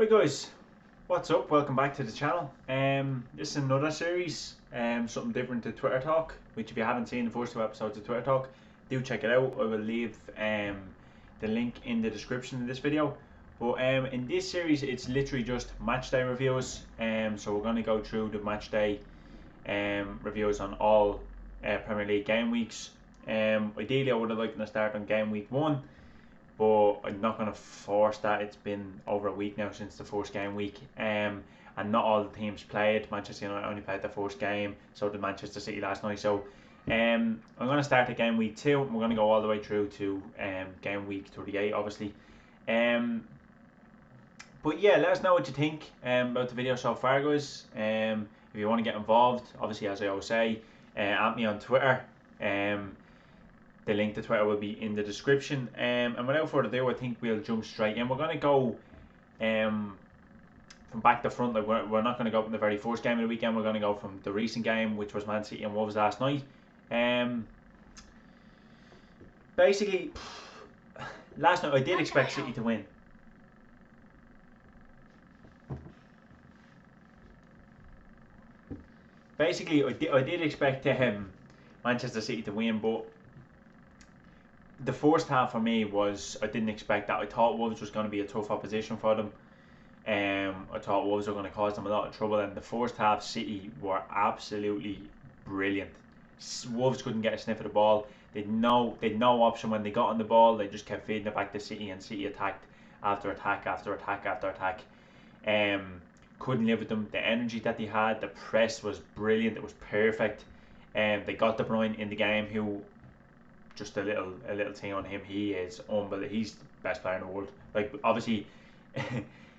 Right guys, what's up? Welcome back to the channel. This is another series, something different to Twitter Talk, which if you haven't seen the first two episodes of Twitter Talk, do check it out. I will leave the link in the description of this video. But in this series, it's literally just matchday reviews. So we're going to go through the matchday reviews on all Premier League game weeks. Ideally, I would have liked to start on game week 1. But I'm not going to force that. It's been over a week now since the first game week, and not all the teams played. Manchester United only played the first game, so did Manchester City last night. So I'm going to start at game week 2, and we're going to go all the way through to game week 38, obviously. But yeah, let us know what you think about the video so far, guys. If you want to get involved, obviously, as I always say, at me on Twitter. The link to Twitter will be in the description. And without further ado, I think we'll jump straight in. We're going to go from back to front. Like we're not going to go from the very first game of the weekend. We're going to go from the recent game, which was Man City and Wolves last night. Basically, last night I did expect City to win. Basically, I did expect Manchester City to win, but the first half for me was, I didn't expect that. I thought Wolves was going to be a tough opposition for them. I thought Wolves were going to cause them a lot of trouble, and the first half City were absolutely brilliant. Wolves couldn't get a sniff of the ball. They'd no option when they got on the ball. They just kept feeding it back to City, and City attacked after attack after attack after attack. Couldn't live with them. The energy that they had, the press was brilliant. It was perfect. They got De Bruyne in the game, who, just a little thing on him, he is unbelievable. He's the best player in the world. Like, obviously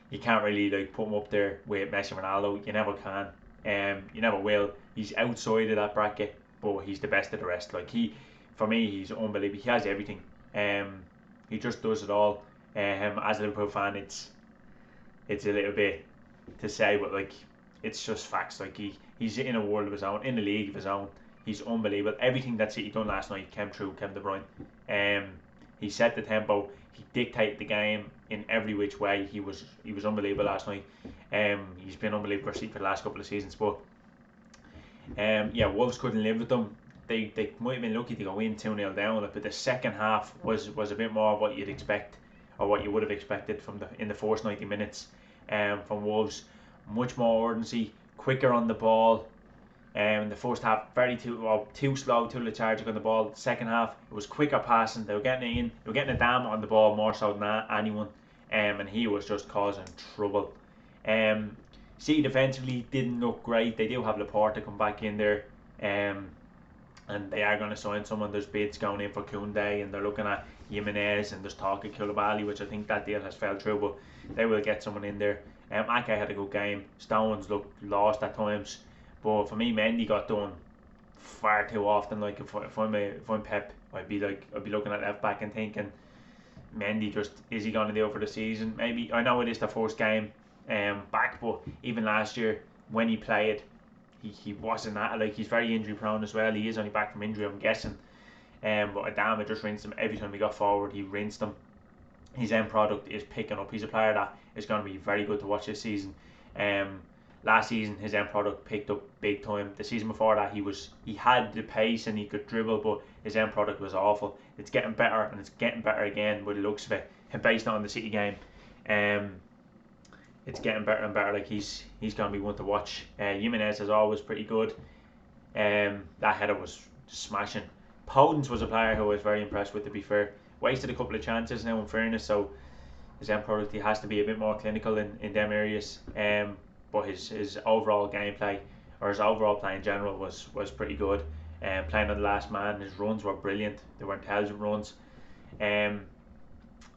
you can't really like put him up there with Messi and Ronaldo. You never can. You never will. He's outside of that bracket, but he's the best of the rest. Like, for me, he's unbelievable. He has everything. He just does it all. As a Liverpool fan, it's a little bit to say, but like, it's just facts. Like, he's in a world of his own, in a league of his own. He's unbelievable. Everything that City done last night came through Kevin De Bruyne. He set the tempo. He dictated the game in every which way. He was unbelievable last night. He's been unbelievable for City for the last couple of seasons. But yeah, Wolves couldn't live with them. They might have been lucky to go in 2-0 down, but the second half was a bit more of what you'd expect, or what you would have expected in the first 90 minutes from Wolves. Much more urgency, quicker on the ball. The first half, too slow, too lethargic on the ball. Second half, it was quicker passing. They were getting it in. They were getting a damn on the ball more so than anyone. And he was just causing trouble. City defensively didn't look great. They do have Laporte to come back in there. And they are going to sign someone. There's bids going in for Koundé, and they're looking at Jimenez, and there's talk of Koulibaly, which I think that deal has fell through, but they will get someone in there. Ake had a good game. Stones looked lost at times. But for me, Mendy got done far too often. Like, if I'm Pep, I'd be looking at left back and thinking, Mendy, just, is he going to do it for the season? Maybe. I know it is the first game back, but even last year when he played, he wasn't that, like, he's very injury prone as well. He is only back from injury, I'm guessing. But damn, it just rinsed him every time he got forward. He rinsed him. His end product is picking up. He's a player that is going to be very good to watch this season. Last season, his end product picked up big time. The season before that, he had the pace and he could dribble, but his end product was awful. It's getting better, and it's getting better again by the looks of it. And based on the City game, it's getting better and better. Like, he's going to be one to watch. Jimenez is always pretty good. That header was smashing. Podence was a player who I was very impressed with, to be fair. Wasted a couple of chances now, in fairness, so his end product, he has to be a bit more clinical in them areas. But his overall gameplay, or his overall play in general, was pretty good. Playing on the last man, his runs were brilliant. They were intelligent runs. I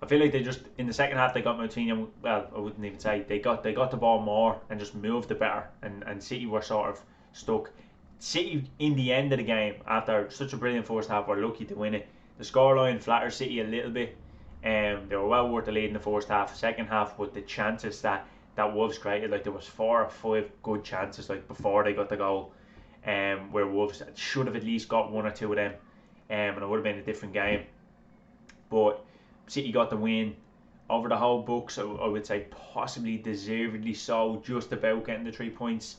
feel like they just, in the second half, they got Moutinho. Well, I wouldn't even say they got the ball more and just moved it better. And City were sort of stuck. City, in the end of the game, after such a brilliant first half, were lucky to win it. The scoreline flattered City a little bit. They were well worth the lead in the first half. Second half, with the chances that Wolves created, like, there was 4 or 5 good chances, like, before they got the goal, where Wolves should have at least got 1 or 2 of them, and it would have been a different game. But City got the win. over the whole books, I would say possibly deservedly so, just about getting the 3 points.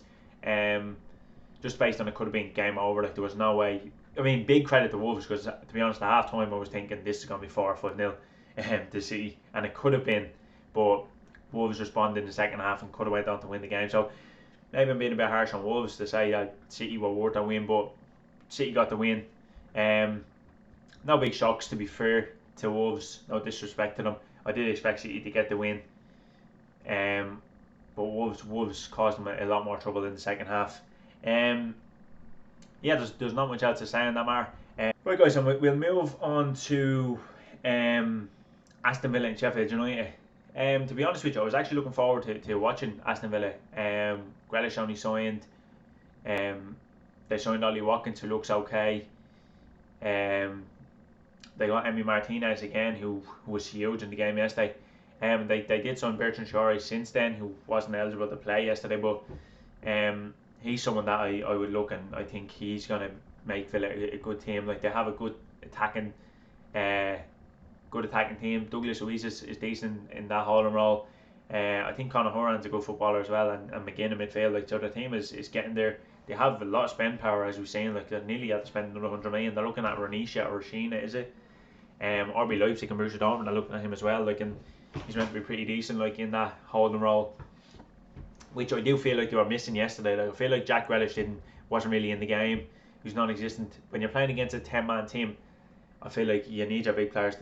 Just based on it could have been game over. Like there was no way. I mean, big credit to Wolves because to be honest, at half time I was thinking this is going to be 4-5-0 to City, and it could have been, but Wolves responded in the second half and could have went on to win the game. So maybe I'm being a bit harsh on Wolves to say that City were worth a win, but City got the win. No big shocks to be fair to Wolves. No disrespect to them. I did expect City to get the win, but Wolves caused them a lot more trouble in the second half. Yeah, there's not much else to say on that, Mar. Right, guys, and we'll move on to Aston Villa and Sheffield United. To be honest with you, I was actually looking forward to watching Aston Villa. Grealish only signed. They signed Ollie Watkins, who looks okay. They got Emi Martinez again, who was huge in the game yesterday. They did sign Bertrand Traore since then, who wasn't eligible to play yesterday, but he's someone that I would look, and I think he's going to make Villa a good team. Like they have a good attacking team. Douglas Luiz is decent in that holding role. I think Conor Horan's a good footballer as well, and McGinn in midfield. Like so, the team is getting there. They have a lot of spend power, as we've seen. Like they're nearly had to spend another 100 million. They're looking at Ranisha or Sheena, is it? RB Leipzig and Borussia Dortmund are looking at him as well. Like, and he's meant to be pretty decent, like in that holding role, which I do feel like they were missing yesterday. Like I feel like Jack Grealish wasn't really in the game. He was non-existent. When you're playing against a 10-man team, I feel like you need your big players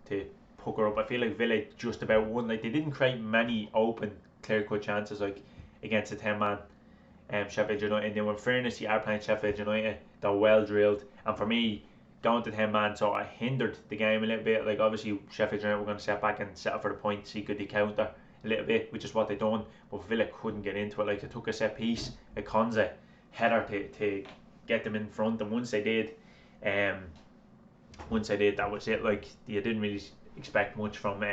to pucker up. I feel like Villa just about won. Like they didn't create many open, clear-cut chances like against a 10-man Sheffield United. And then, in fairness, you are playing Sheffield United. They're well drilled, and for me, going to 10-man sort of hindered the game a little bit. Like obviously Sheffield United were going to set back and settle for the point, see could they counter a little bit, which is what they done. But Villa couldn't get into it. Like they took a set piece, a Konza header to get them in front, and once they did, that was it. Like you didn't really expect much from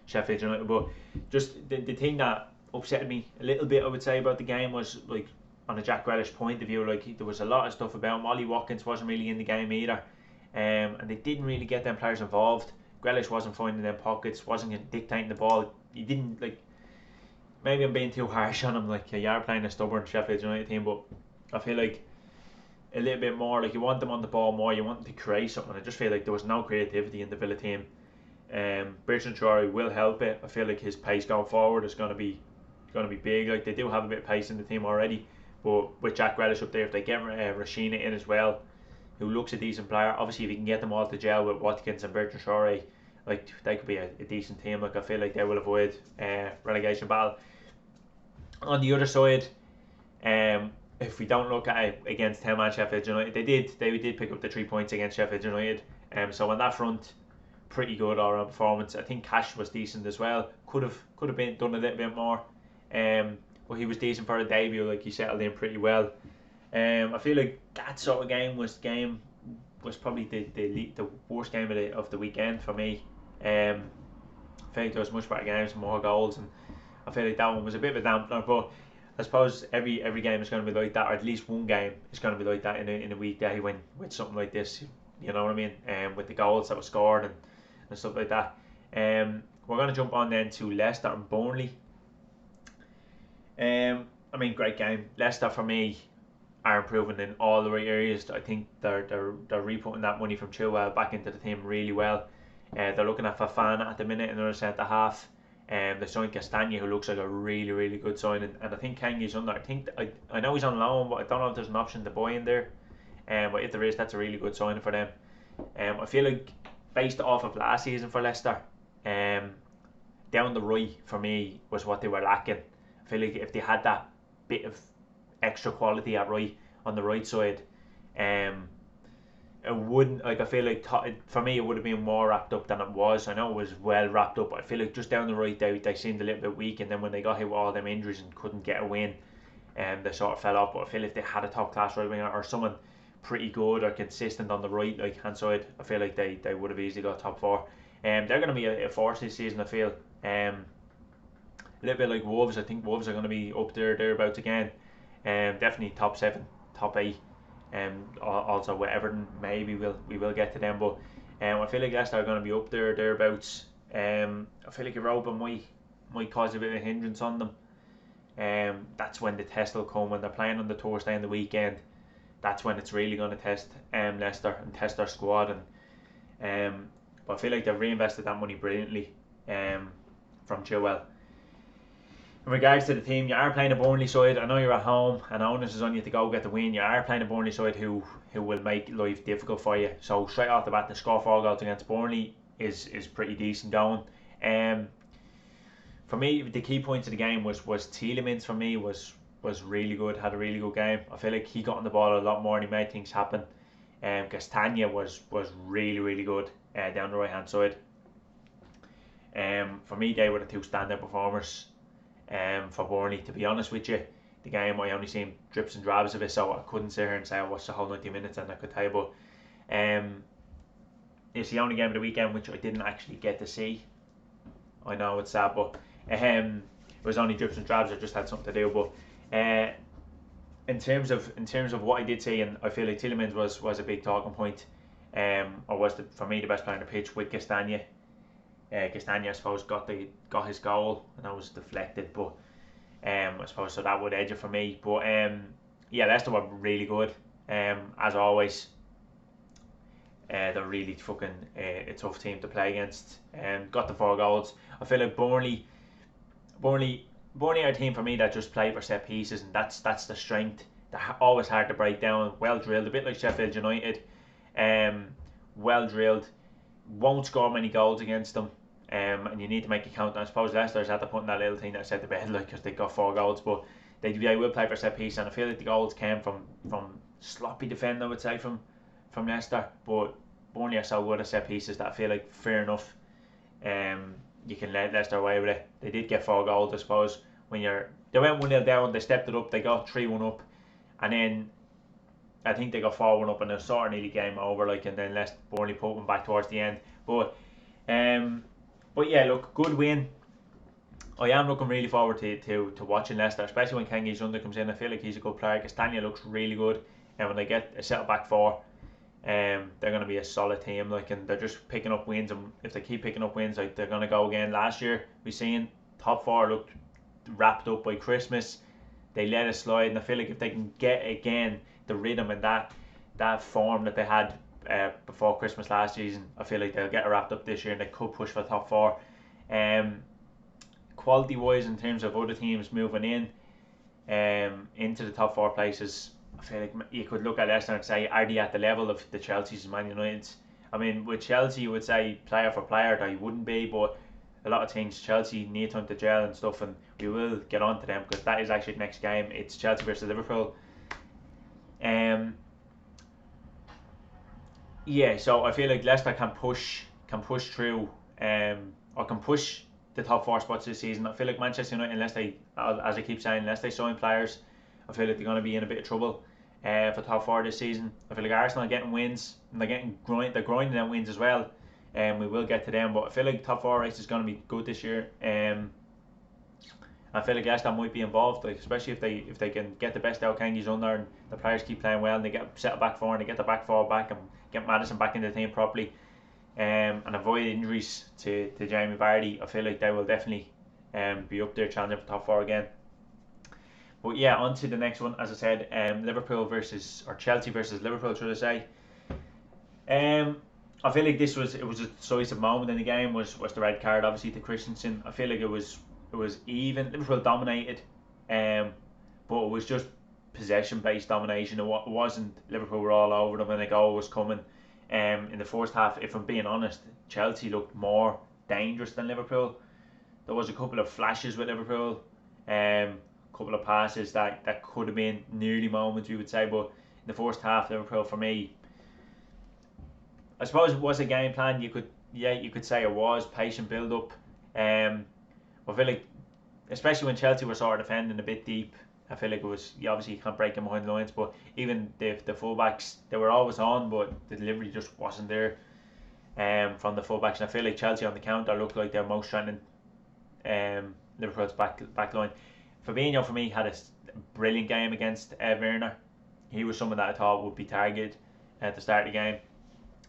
Sheffield United. But just the thing that upset me a little bit, I would say, about the game was like on a Jack Grealish point of view. Like there was a lot of stuff about him. Ollie Watkins wasn't really in the game either. And they didn't really get them players involved. Grealish wasn't finding them pockets, wasn't dictating the ball. He didn't like. Maybe I'm being too harsh on him. Like you are playing a stubborn Sheffield United team, but I feel like a little bit more. Like you want them on the ball more. You want them to create something. I just feel like there was no creativity in the Villa team. Bertrand Traore will help it. I feel like his pace going forward is going to be big. Like they do have a bit of pace in the team already, but with Jack Grealish up there, if they get Rashina in as well, who looks a decent player. Obviously, if you can get them all to gel with Watkins and Bertrand Traore, like they could be a decent team. Like I feel like they will avoid relegation battle. On the other side, if we don't look at it against 10-man Sheffield United, they did pick up the 3 points against Sheffield United. So on that front, pretty good all-round performance. I think Cash was decent as well. Could have been done a little bit more. But he was decent for a debut. Like he settled in pretty well. I feel like that sort of game was probably the worst game of the weekend for me. I feel like there was much better games, more goals, and I feel like that one was a bit of a dampener. But I suppose every game is going to be like that, or at least one game is going to be like that in a weekday when with something like this. You know what I mean? With the goals that were scored and stuff like that. We're going to jump on then to Leicester and Burnley. I mean, great game. Leicester for me are improving in all the right areas. I think they're re-putting that money from Chilwell back into the team really well. They're looking at Fafana at the minute in another centre half. They signed Castagna, who looks like a really, really good signing, and I think Kengi's on there. I know he's on loan, but I don't know if there's an option to buy in there. But if there is, that's a really good signing for them. I feel like based off of last season for Leicester, down the right for me was what they were lacking. I feel like if they had that bit of extra quality at right on the right side, it wouldn't, like I feel like for me it would have been more wrapped up than it was. I know it was well wrapped up, but I feel like just down the right they seemed a little bit weak, and then when they got hit with all them injuries and couldn't get a win, they sort of fell off. But I feel if they had a top class right winger or someone pretty good or consistent on the right hand side, I feel like they would have easily got top four. They're going to be a force this season, I feel. A little bit like Wolves. I think Wolves are going to be up thereabouts again. Definitely top 7, top 8. Also with Everton, maybe we will get to them, but I feel like Leicester are going to be up thereabouts. I feel like Europa might cause a bit of a hindrance on them. That's when the test will come when they're playing on the Thursday and the weekend. That's when it's really going to test Leicester and test their squad. And but I feel like they've reinvested that money brilliantly from Chilwell. In regards to the team, you are playing a Burnley side. I know you're at home and onus is on you to go get the win. You are playing a Burnley side who will make life difficult for you. So straight off the bat, to score 4 goals against Burnley is pretty decent going. For me, the key points of the game was Tielemans. For me, was really good. Had a really good game. I feel like he got on the ball a lot more and he made things happen. Castagna was really good down the right hand side. For me, they were the two standout performers for Burnley. To be honest with you, the game I only seen drips and drabs of it, so I couldn't sit here and say I watched the whole 90 minutes and I could tell you, but it's the only game of the weekend which I didn't actually get to see. I know it's sad, but it was only drips and drabs. I just had something to do. But in terms of what I did see, and I feel like Tielemans was a big talking point, or was for me the best player on the pitch with Castagna. Castagna, I suppose, got his goal and that was deflected, but I suppose so that would edge it for me. But yeah, Leicester were really good, as always. They're really fucking a tough team to play against. Got the 4 goals. I feel like Burnley are a team for me that just play for set pieces, and that's the strength. They're always hard to break down, well drilled, a bit like Sheffield United. Well drilled, won't score many goals against them. And you need to make it count. And I suppose Leicester's had to put in that little thing that set the bed, like, because they got 4 goals, but they will play for set piece, and I feel like the goals came from sloppy defending, I would say, from Leicester. But Burnley are so good at set pieces that I feel like fair enough. You can let Leicester away with it. They did get 4 goals, I suppose. They went 1-0 down, they stepped it up, they got 3-1 up, and then I think they got 4-1 up, and it was sort of nearly game over, like, and then Burnley put one back towards the end. But yeah, look, good win. I am looking really forward to watching Leicester, especially when Kengi Zunder comes in. I feel like he's a good player. Castagna looks really good, and when they get a set back 4, they're going to be a solid team, like, and they're just picking up wins, and if they keep picking up wins, like, they're going to go again. Last year we seen top 4 looked wrapped up by Christmas. They let it slide, and I feel like if they can get again the rhythm and that form that they had before Christmas last season, I feel like they'll get it wrapped up this year and they could push for the top 4. Quality wise, in terms of other teams moving in into the top 4 places, I feel like you could look at Leicester and say, are they at the level of the Chelsea's and Man United's? I mean, with Chelsea, you would say player for player, they wouldn't be, but a lot of things Chelsea need time to gel and stuff, and we will get on to them because that is actually the next game. It's Chelsea versus Liverpool. Yeah, so I feel like Leicester can push through, or can push the top 4 spots this season. I feel like Manchester United, unless they, as I keep saying, unless they sign players, I feel like they're going to be in a bit of trouble for top 4 this season. I feel like Arsenal are getting wins, and they're grinding out wins as well. We will get to them, but I feel like top 4 race is going to be good this year. I feel like Leicester might be involved, like, especially if they can get the best out of Kengi's under and the players keep playing well and they get set back 4 and they get the back 4 back and get Maddison back in the team properly, and avoid injuries to Jamie Vardy. I feel like they will definitely be up there challenging for top 4 again. But yeah, on to the next one. As I said, Chelsea versus Liverpool, should I say. I feel like it was a decisive moment in the game, was the red card obviously to Christensen. I feel like it was even. Liverpool dominated, but it was just possession based domination. It wasn't Liverpool were all over them and a goal was coming. In the first half, if I'm being honest, Chelsea looked more dangerous than Liverpool. There was a couple of flashes with Liverpool, couple of passes that could have been nearly moments, we would say, but in the first half, Liverpool, for me, I suppose it was a game plan. You could say it was patient build up. I feel like, especially when Chelsea were sort of defending a bit deep, I feel like it was, obviously you can't break them behind the lines, but even the fullbacks, they were always on, but the delivery just wasn't there from the fullbacks. And I feel like Chelsea on the counter looked like their most threatening Liverpool's back line. Fabinho, for me, had a brilliant game against Werner. He was someone that I thought would be targeted at the start of the game,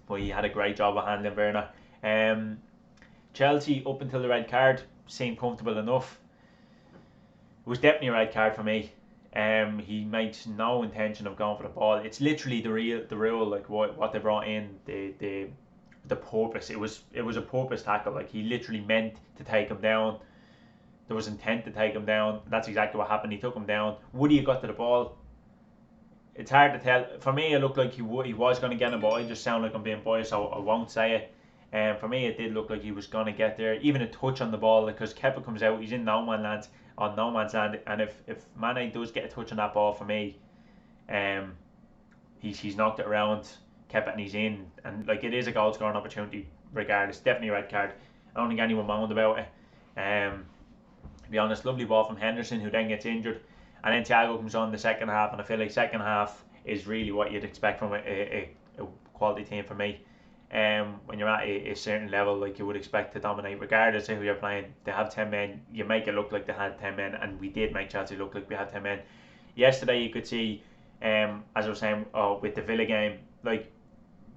but he had a great job of handling Werner. Chelsea, up until the red card, seemed comfortable enough. It was definitely a red card for me. He made no intention of going for the ball. It's literally the rule, like what they brought in, the purpose. It was a purpose tackle. Like, he literally meant to take him down. There was intent to take him down. That's exactly what happened. He took him down. Would he have got to the ball? It's hard to tell. For me, it looked like he was going to get him, but I just sound like I'm being biased, so I won't say it. For me, it did look like he was going to get there. Even a touch on the ball, because Kepa comes out, he's in no man's land, and if Mane does get a touch on that ball, for me, he's knocked it around Kepa, and he's in, and like, it is a goal scoring opportunity regardless. Definitely a red card. I don't think anyone moaned about it. To be honest, lovely ball from Henderson, who then gets injured, and then Thiago comes on in the second half, and I feel like second half is really what you'd expect from a quality team for me. When you're at a certain level, like, you would expect to dominate regardless of who you're playing. They have 10 men, you make it look like they had 10 men, and we did make Chelsea look like we had 10 men. Yesterday you could see, as I was saying, with the Villa game, like,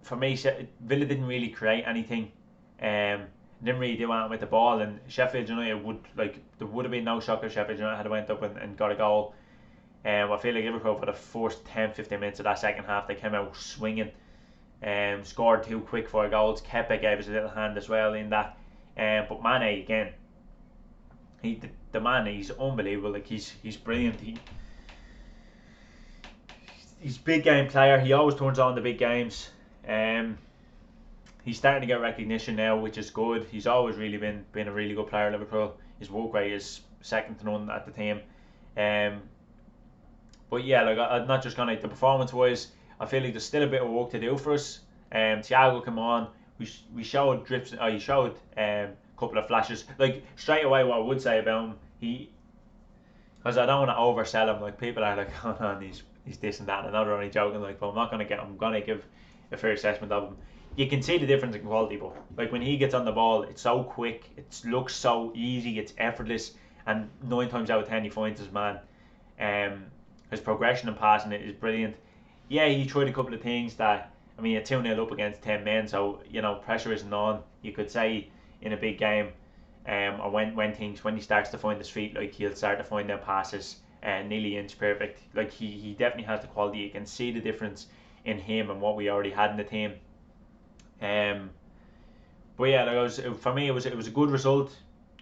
for me, Villa didn't really create anything, didn't really do anything with the ball, and Sheffield United there would have been no shock if Sheffield United had went up and got a goal. I feel like Liverpool, for the first 10-15 minutes of that second half, they came out swinging. Scored 2 quick 4 goals. Kepa gave us a little hand as well in that. But Mane, again, the man, he's unbelievable. Like, he's brilliant. He's a big game player. He always turns on the big games. He's starting to get recognition now, which is good. He's always really been a really good player at Liverpool. His work rate is second to none at the team. But yeah, like, I'm not just gonna, the performance wise, I feel like there's still a bit of work to do for us. Thiago came on. We showed drips. He showed a couple of flashes. Like, straight away, what I would say about him, because I don't want to oversell him. Like, people are like, oh no, he's this and that. And I know they're only joking. Like, but I'm gonna give a fair assessment of him. You can see the difference in quality, but like, when he gets on the ball, it's so quick. It looks so easy. It's effortless, and 9 times out of 10 he finds his man. His progression and passing it is brilliant. Yeah, he tried a couple of things that, I mean, you're 2-0 up against 10 men, so, you know, pressure isn't on. You could say in a big game, or when he starts to find his feet, like, he'll start to find their passes nearly inch perfect. Like, he definitely has the quality. You can see the difference in him and what we already had in the team. But yeah, like, for me, it was a good result.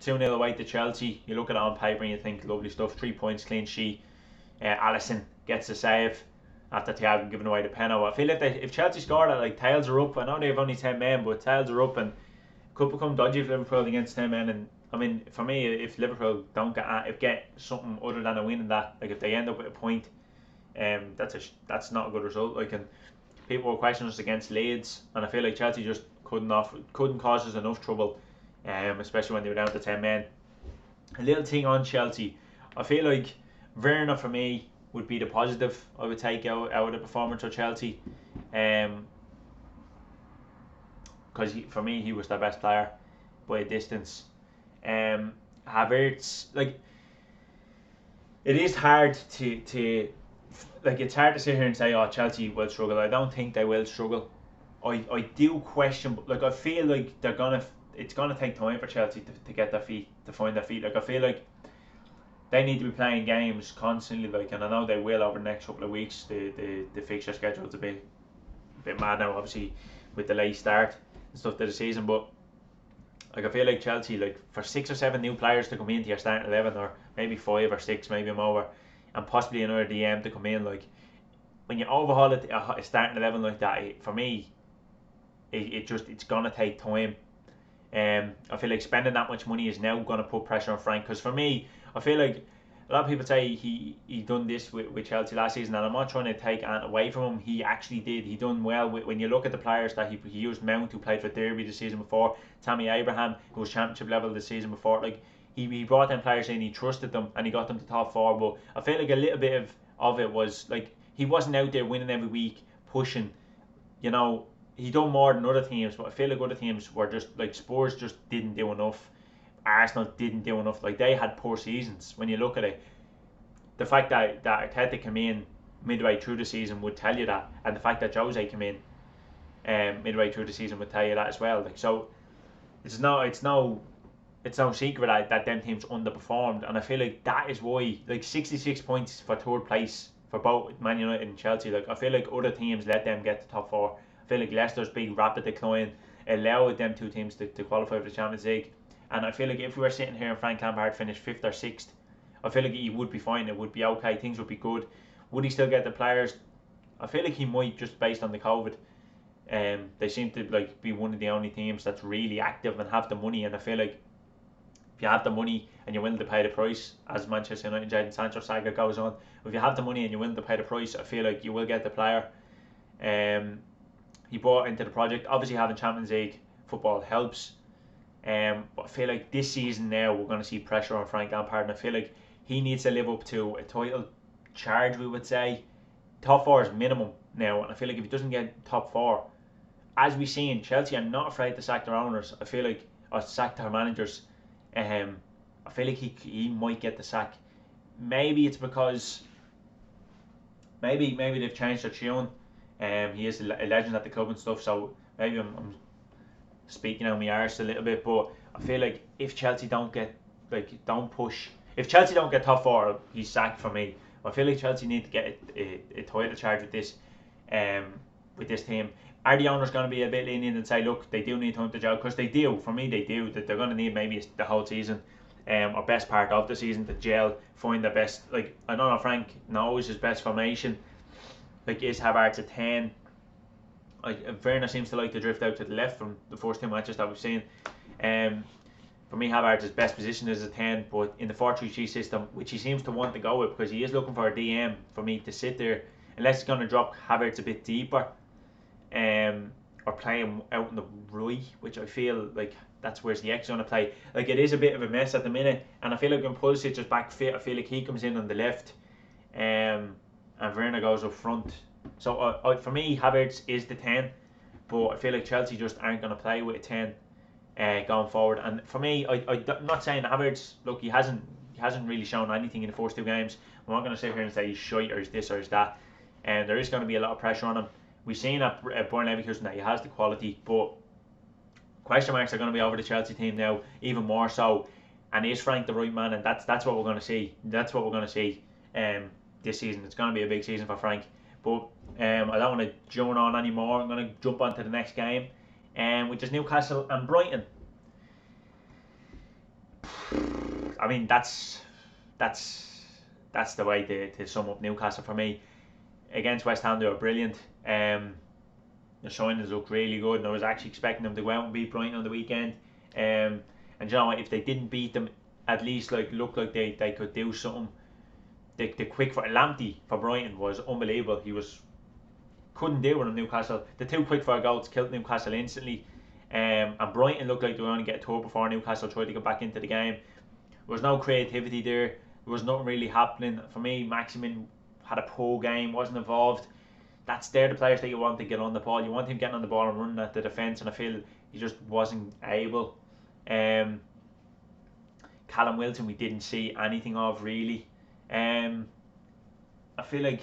2-0 away to Chelsea. You look at it on paper and you think, lovely stuff. 3 points, clean sheet. Alisson gets the save after Thiago giving away the penalty. I feel like if Chelsea scored it, like, tails are up. I know they have only 10 men, but tails are up, and could become dodgy if Liverpool against 10 men. And I mean, for me, if Liverpool don't get something other than a win in that, like, if they end up with a point, that's not a good result. Like, and people were questioning us against Leeds, and I feel like Chelsea just couldn't cause us enough trouble, especially when they were down to 10 men. A little thing on Chelsea, I feel like Werner, for me, would be the positive I would take out of the performance of Chelsea, because for me, he was their best player by a distance. Havertz, like, it is hard to like, it's hard to sit here and say, oh, Chelsea will struggle. I don't think they will struggle. I do question, like, I feel like it's gonna take time for Chelsea to get their feet, to find their feet. Like, I feel like they need to be playing games constantly, like, and I know they will over the next couple of weeks. The fixture schedule is a bit mad now, obviously, with the late start and stuff to the season. But like, I feel like Chelsea, like, for 6 or 7 new players to come into your starting 11, or maybe 5 or 6, maybe more, and possibly another DM to come in, like, when you overhaul a starting 11 like that, for me, it's gonna take time. I feel like spending that much money is now gonna put pressure on Frank, because for me, I feel like a lot of people say he done this with Chelsea last season, and I'm not trying to take Ant away from him. He actually did. He done well when you look at the players that he used. Mount, who played for Derby the season before, Tammy Abraham, who was championship level the season before. Like, he brought them players in, he trusted them, and he got them to top 4. But I feel like a little bit of it was, like, he wasn't out there winning every week, pushing. You know, he done more than other teams, but I feel like other teams were just, like, Spurs just didn't do enough. Arsenal didn't do enough. Like, they had poor seasons. When you look at it, the fact that Arteta came in midway through the season would tell you that, and the fact that Jose came in midway through the season would tell you that as well. Like, so it's no secret that them teams underperformed, and I feel like that is why, like 66 points for third place for both Man United and Chelsea. Like I feel like other teams let them get to top four. I feel like Leicester's big rapid decline allowed them two teams to qualify for the Champions League, and I feel like if we were sitting here and Frank Lampard finished fifth or sixth, I feel like he would be fine. It would be okay. Things would be good. Would he still get the players? I feel like he might, just based on the COVID. They seem to like be one of the only teams that's really active and have the money, and I feel like if you have the money and you're willing to pay the price, as Manchester United Jadon Sancho saga goes on, if you have the money and you're willing to pay the price, I feel like you will get the player. He bought into the project. Obviously, having Champions League football helps. But I feel like this season now we're going to see pressure on Frank Lampard, and I feel like he needs to live up to a title charge. We would say top four is minimum now, and I feel like if he doesn't get top four, as we've seen, Chelsea are not afraid to sack their owners. I feel like, or sack their managers. I feel like he might get the sack. Maybe it's because maybe they've changed their tune. He is a legend at the club and stuff, so maybe I'm speaking out my arse a little bit, but I feel like if Chelsea don't get if Chelsea don't get top four, he's sacked for me. I feel like Chelsea need to get a title charge with this team. Are the owners going to be a bit lenient and say, look, they do need time to gel? Because they do. For me, they do. That they're going to need maybe the whole season, or best part of the season to gel, find the best. Like I don't know, Frank knows his best formation. Like is Havertz a 10? Like Werner seems to like to drift out to the left from the first two matches that we've seen. For me, Havertz's best position is a 10, but in the 4-3-3 system, which he seems to want to go with, because he is looking for a DM for me to sit there, unless he's going to drop Havertz a bit deeper. Or play him out in the right, which I feel like that's where's the X going to play. Like it is a bit of a mess at the minute, and I feel like when Pulisic is back fit, I feel like he comes in on the left, and Werner goes up front. So for me, Havertz is the 10, but I feel like Chelsea just aren't going to play with a 10 going forward. And for me, I'm not saying Havertz. Look, he hasn't really shown anything in the first two games. I'm not going to sit here and say he's shite or he's this or he's that. And there is going to be a lot of pressure on him. We've seen at Bayern Leverkusen that he has the quality, but question marks are going to be over the Chelsea team now, even more so. And is Frank the right man? And that's what we're going to see. That's what we're going to see this season. It's going to be a big season for Frank. But I don't want to join on anymore. I'm going to jump on to the next game, which is Newcastle and Brighton. I mean, that's the way to sum up Newcastle for me. Against West Ham, they were brilliant. The signings looked really good, and I was actually expecting them to go out and beat Brighton on the weekend. And you know what, if they didn't beat them, at least look like they could do something. The quick for Lamptey for Brighton was unbelievable. Couldn't deal with him, Newcastle. The two quick fire goals killed Newcastle instantly. And Brighton looked like they were going to get a tour before Newcastle tried to get back into the game. There was no creativity there. There was nothing really happening. For me, Maximin had a poor game, wasn't involved. They're the players that you want to get on the ball. You want him getting on the ball and running at the defence, and I feel he just wasn't able. Callum Wilson we didn't see anything of really. I feel like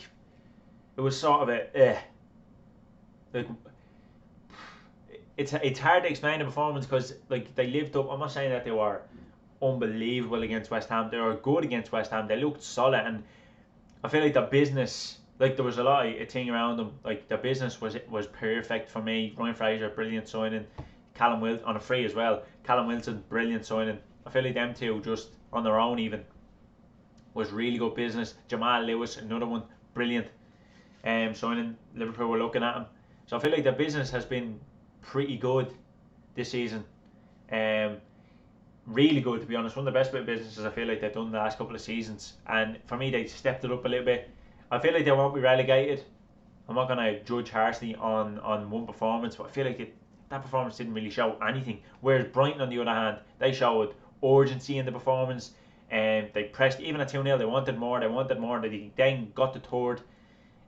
it was sort of it's hard to explain the performance because like they lived up. I'm not saying that they were unbelievable against West Ham. They were good against West Ham. They looked solid, and I feel like the business, like there was a lot of thing around them. Like the business was perfect for me. Ryan Fraser, brilliant signing. Callum Wilson on a free as well. Callum Wilson, brilliant signing. I feel like them two just on their own even was really good business. Jamal Lewis, another one, brilliant. Signing. Liverpool were looking at him. So I feel like the business has been pretty good this season. Really good, to be honest. One of the best bit of businesses I feel like they've done the last couple of seasons, and for me they stepped it up a little bit. I feel like they won't be relegated. I'm not going to judge harshly on one performance, but I feel like that performance didn't really show anything, whereas Brighton on the other hand, they showed urgency in the performance, and they pressed even at 2-0. They wanted more, they then got the third,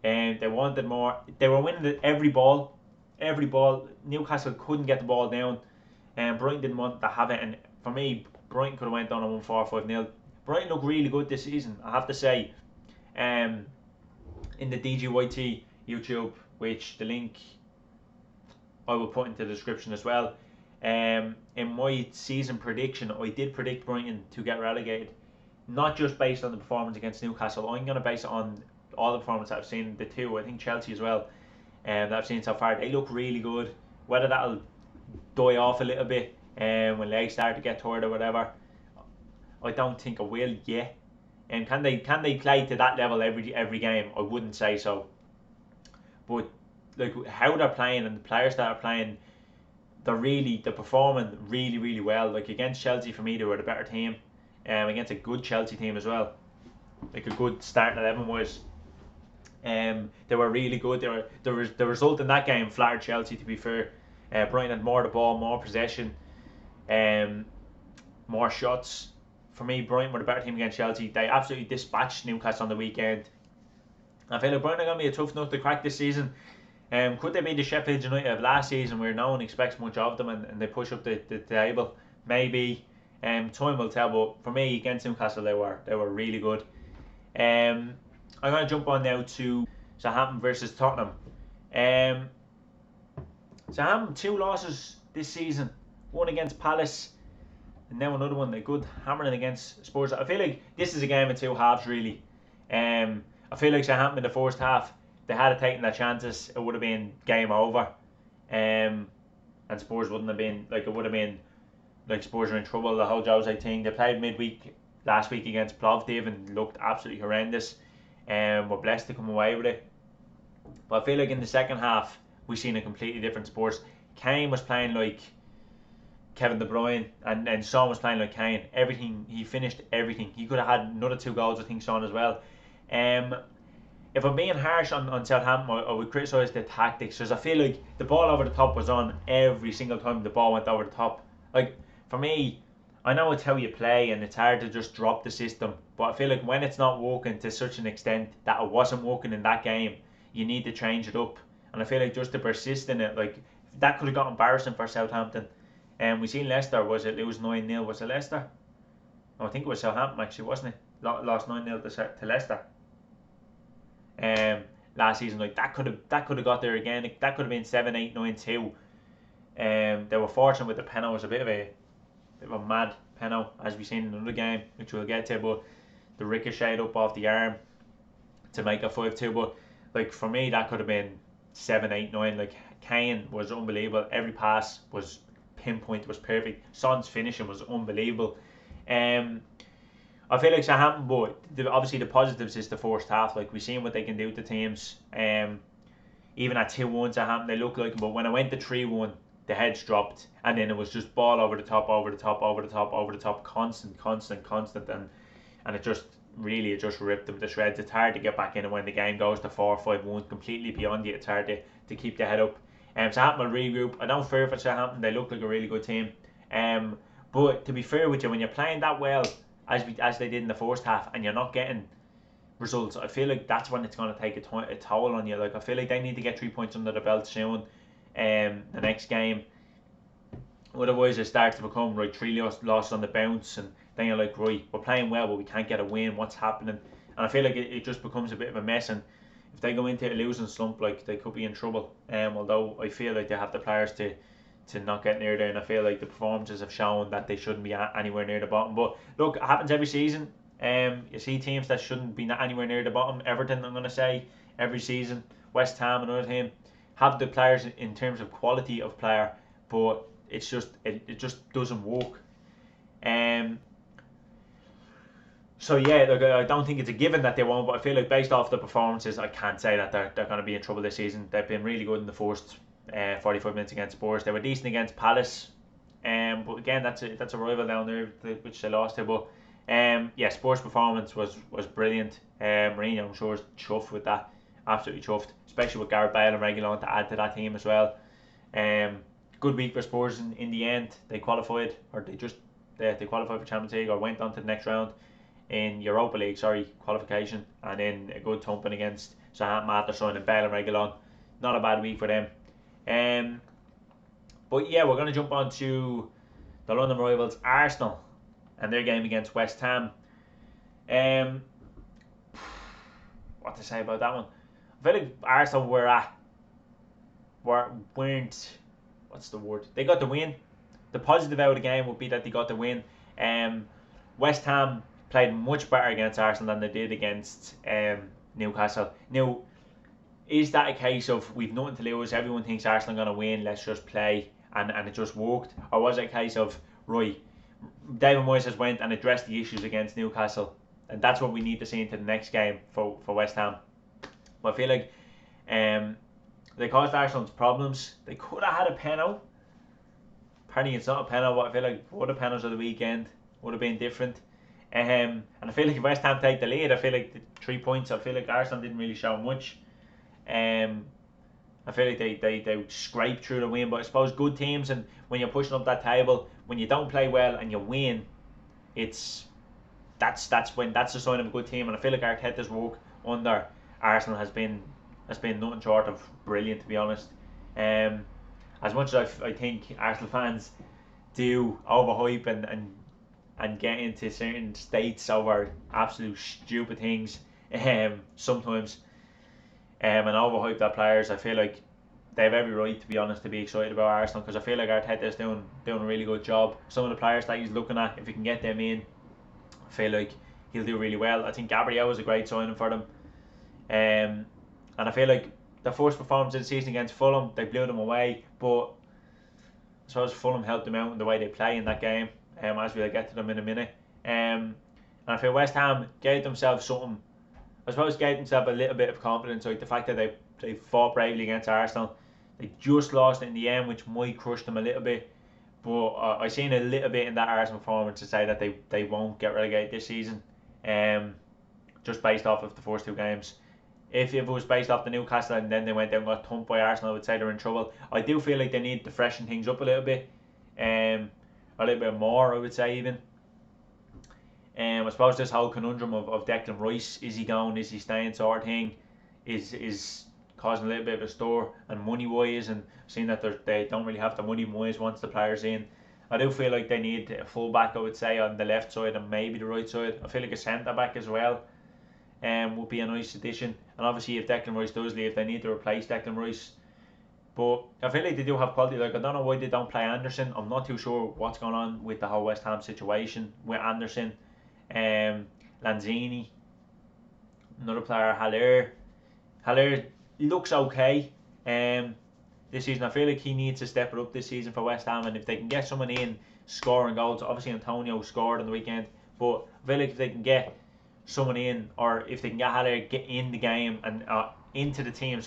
and they wanted more. They were winning every ball. Newcastle couldn't get the ball down, and Brighton didn't want to have it. And for me, Brighton could have went on and won 4-5-0. Brighton look really good this season, I have to say. In the DGYT YouTube, which the link I will put into the description as well. In my season prediction, I did predict Brighton to get relegated, not just based on the performance against Newcastle. I'm going to base it on all the performances I've seen, the two, I think Chelsea as well, that I've seen so far. They look really good. Whether that'll die off a little bit when legs start to get tired or whatever, I don't think it will yet. And can they play to that level every game? I wouldn't say so. But like how they're playing and the players that are playing, they're performing really well. Like against Chelsea, for me, they were the better team. Against a good Chelsea team as well, like a good starting 11 was. They were really good. The result in that game flattered Chelsea, to be fair. Brighton had more of the ball, more possession, more shots. For me, Brighton were the better team against Chelsea. They absolutely dispatched Newcastle on the weekend. I feel like Brighton are going to be a tough nut to crack this season. Could they be the Sheffield United of last season, where no one expects much of them and they push up the table? Maybe. Time will tell. But for me, against Newcastle, they were really good. I'm going to jump on now to Southampton versus Tottenham. Southampton 2 losses this season. One against Palace, and now another one. A good hammering against Spurs. I feel like this is a game in two halves, really. I feel like Southampton in the first half, they had taken their chances, it would have been game over. And Spurs wouldn't have been, like, it would have been like Spurs are in trouble. The whole Jose thing. They played midweek last week against Plovdiv and looked absolutely horrendous. We're blessed to come away with it. But I feel like in the second half, we've seen a completely different Spurs. Kane was playing like Kevin De Bruyne, and Son was playing like Kane. Everything, he finished everything. He could have had another 2 goals, I think, Son as well. If I'm being harsh on Southampton, I would criticise the tactics, because I feel like the ball over the top was on every single time the ball went over the top. Like, for me, I know it's how you play and it's hard to just drop the system, but I feel like when it's not working to such an extent that it wasn't working in that game, you need to change it up. And I feel like just to persist in it, like, that could have got embarrassing for Southampton. And we seen Leicester, was it lose 9-0? Was it Leicester? No, I think it was Southampton actually, wasn't it? Lost 9-0 to Leicester. Last season, like that could have got there again. That could have been 7-8, 9-2. They were fortunate with the penalty. It was a bit of a mad penalty, as we've seen in another game, which we'll get to. But the ricochet up off the arm to make it 5-2. But like for me, that could have been 7-8, 9. Like Kane was unbelievable. Every pass was pinpoint, was perfect. Son's finishing was unbelievable. I feel like Southampton, but obviously the positives is the first half. Like we've seen what they can do to teams. Even at 2-1 Southampton, they look like them. But when I went to 3-1, the heads dropped, and then it was just ball over the top, constant, and it just ripped them to shreds. It's hard to get back in, and when the game goes to 4-5-1, completely beyond you, it's hard to keep the head up. Southampton will regroup. I don't fear for Southampton. They look like a really good team. But to be fair with you, when you're playing that well as they did in the first half, and you're not getting results, I feel like that's when it's going to take a toll on you. Like I feel like they need to get 3 points under the belt soon. The next game, otherwise it starts to become right 3 losses on the bounce, and then you're like, right, we're playing well, but we can't get a win. What's happening? And I feel like it just becomes a bit of a mess. And if they go into a losing slump, like they could be in trouble. Although I feel like they have the players to not get near there, and I feel like the performances have shown that they shouldn't be anywhere near the bottom. But look, it happens every season. You see teams that shouldn't be anywhere near the bottom. Everton, I'm going to say, every season. West Ham, another team, have the players in terms of quality of player, but it's just it just doesn't work. So yeah, look, I don't think it's a given that they won't, but I feel like based off the performances, I can't say that they're going to be in trouble this season. They've been really good in the first 45 minutes against Spurs. They were decent against Palace, but again, that's a rival down there which they lost to. But yeah, Spurs' performance was brilliant. Mourinho, I'm sure, is chuffed with that, absolutely chuffed, especially with Gareth Bale and Reguilon to add to that team as well. Good week for Spurs in the end. They qualified, or they qualified for Champions League, or went on to the next round in Europa League, qualification, and then a good thumping against Southampton after signing Bale and Reguilon. Not a bad week for them. But yeah, we're going to jump on to the London rivals Arsenal and their game against West Ham. What to say about that one? I feel like Arsenal weren't, what's the word? They got the win, the positive out of the game would be that they got the win. West Ham played much better against Arsenal than they did against Newcastle. Now, is that a case of we've nothing to lose, everyone thinks Arsenal are going to win, let's just play, and it just worked? Or was it a case of, right, David Moyes has went and addressed the issues against Newcastle, and that's what we need to see into the next game for West Ham? But I feel like they caused Arsenal problems. They could have had a penalty. Apparently it's not a penalty, but I feel like other penalties of the weekend would have been different. And I feel like if West Ham take the lead, I feel like the 3 points, I feel like Arsenal didn't really show much. I feel like they scraped through the win, but I suppose good teams, and when you're pushing up that table, when you don't play well and you win, that's the sign of a good team. And I feel like Arteta's work under Arsenal has been nothing short of brilliant, to be honest. As much as I think Arsenal fans do overhype and get into certain states over absolute stupid things sometimes, and overhype their players, I feel like they have every right, to be honest, to be excited about Arsenal, because I feel like Arteta is doing a really good job. Some of the players that he's looking at, if he can get them in, I feel like he'll do really well. I think Gabriel was a great signing for them, and I feel like the first performance of the season against Fulham, they blew them away, but I suppose Fulham helped them out in the way they play in that game, as we'll get to them in a minute. And I feel West Ham gave themselves something, I suppose gave themselves a little bit of confidence, like the fact that they fought bravely against Arsenal. They just lost it in the end, which might crush them a little bit, but I seen a little bit in that Arsenal performance to say that they won't get relegated this season, just based off of the first two games. If it was based off the Newcastle and then they went down and got thumped by Arsenal, I would say they're in trouble. I do feel like they need to freshen things up a little bit, a little bit more, I would say even. I suppose this whole conundrum of Declan Rice, is he going, is he staying, sort of thing, is causing a little bit of a stir, and money wise, and seeing that they don't really have the money wise once the players in. I do feel like they need a full back, I would say, on the left side and maybe the right side. I feel like a centre back as well would be a nice addition. And obviously if Declan Rice does leave, they need to replace Declan Rice. But I feel like they do have quality. Like, I don't know why they don't play Anderson. I'm not too sure what's going on with the whole West Ham situation with Anderson. Lanzini, another player, Haller looks okay this season. I feel like he needs to step it up this season for West Ham, and if they can get someone in scoring goals, obviously Antonio scored on the weekend, but I feel like if they can get someone in, or if they can get Haller get in the game and into the team,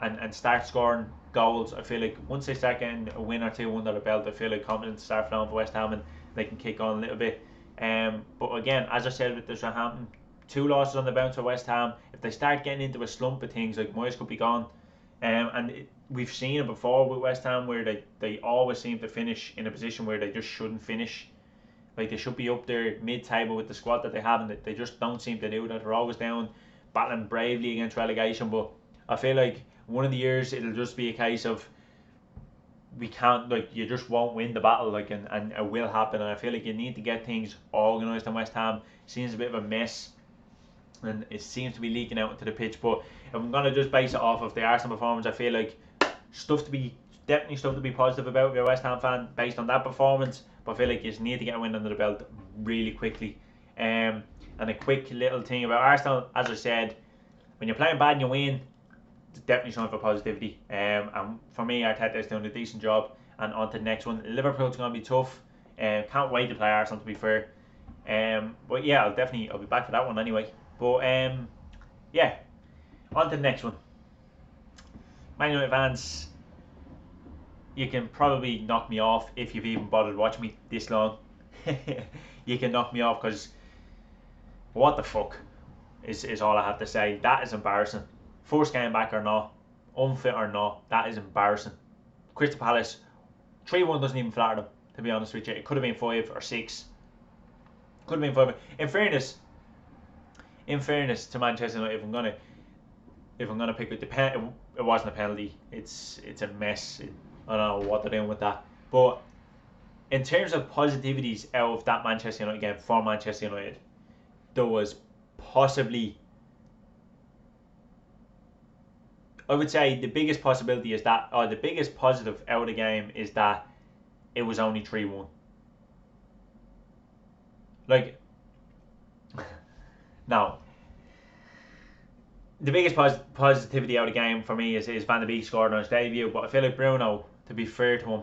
and start scoring goals, I feel like once they start getting a win or two under the belt, I feel like confidence start flowing for West Ham and they can kick on a little bit. But again, as I said with the Southampton, 2 losses on the bounce for West Ham. If they start getting into a slump of things, like Moyes could be gone, we've seen it before with West Ham where they always seem to finish in a position where they just shouldn't finish. Like, they should be up there mid-table with the squad that they have, and they just don't seem to do that. They're always down, battling bravely against relegation. But I feel like one of the years it'll just be a case of we can't, like, you just won't win the battle, like, and it will happen. And I feel like you need to get things organised in West Ham. It seems a bit of a mess, and it seems to be leaking out into the pitch. But if I'm gonna just base it off of the Arsenal performance, I feel like definitely stuff to be positive about if you're a West Ham fan based on that performance. But I feel like you just need to get a win under the belt really quickly. And a quick little thing about Arsenal, as I said, when you're playing bad and you win, it's definitely something for positivity. And for me, Arteta is doing a decent job. And on to the next one. Liverpool's going to be tough. Can't wait to play Arsenal, to be fair. But yeah, I'll be back for that one anyway. But yeah, on to the next one. Man United fans, you can probably knock me off if you've even bothered watching me this long. You can knock me off, because what the fuck is all I have to say. That is embarrassing. First game back or not, unfit or not, that is embarrassing. Crystal Palace, 3-1 doesn't even flatter them, to be honest with you. It could have been 5 or 6. Could have been 5. In fairness to Manchester United, if I'm gonna pick with the pen, it wasn't a penalty. It's a mess. I don't know what they're doing with that. But in terms of positivities out of that Manchester United game for Manchester United, there was possibly, I would say, the biggest possibility is that, or the biggest positive out of the game is that it was only 3-1. Like, now, the biggest positivity out of the game for me is Van de Beek scored on his debut, but I feel like Bruno, to be fair to him,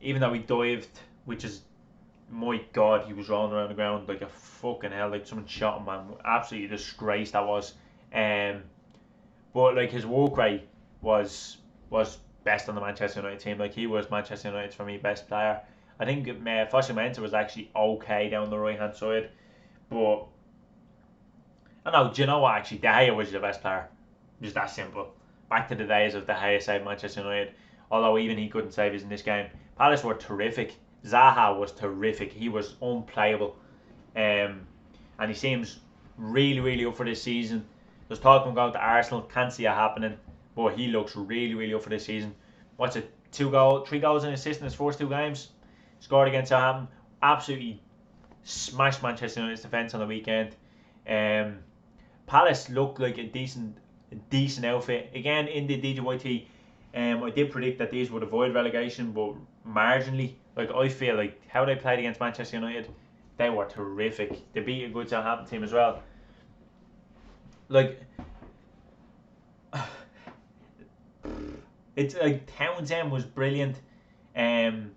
even though he dived, which is, my God, he was rolling around the ground like a fucking hell, like someone shot him, man. Absolutely disgrace that was. But like his work rate was best on the Manchester United team. Like he was Manchester United's, for me, best player. I think Fosu was actually okay down the right hand side, but I know. Do you know what? Actually, De Gea was the best player. Just that simple. Back to the days of De Gea saved Manchester United. Although even he couldn't save us in this game. Palace were terrific. Zaha was terrific. He was unplayable. And he seems really, really up for this season. There's talk of him going to Arsenal. Can't see it happening. But he looks really, really up for this season. What's it? 3 goals and assists in his first 2 games. Scored against Southampton. Absolutely smashed Manchester United's defence on the weekend. Palace looked like a decent outfit. Again, in the DJYT, I did predict that these would avoid relegation, but marginally. Like, I feel like how they played against Manchester United, they were terrific. They beat a good Southampton team as well. Like, it's like Townsend was brilliant, and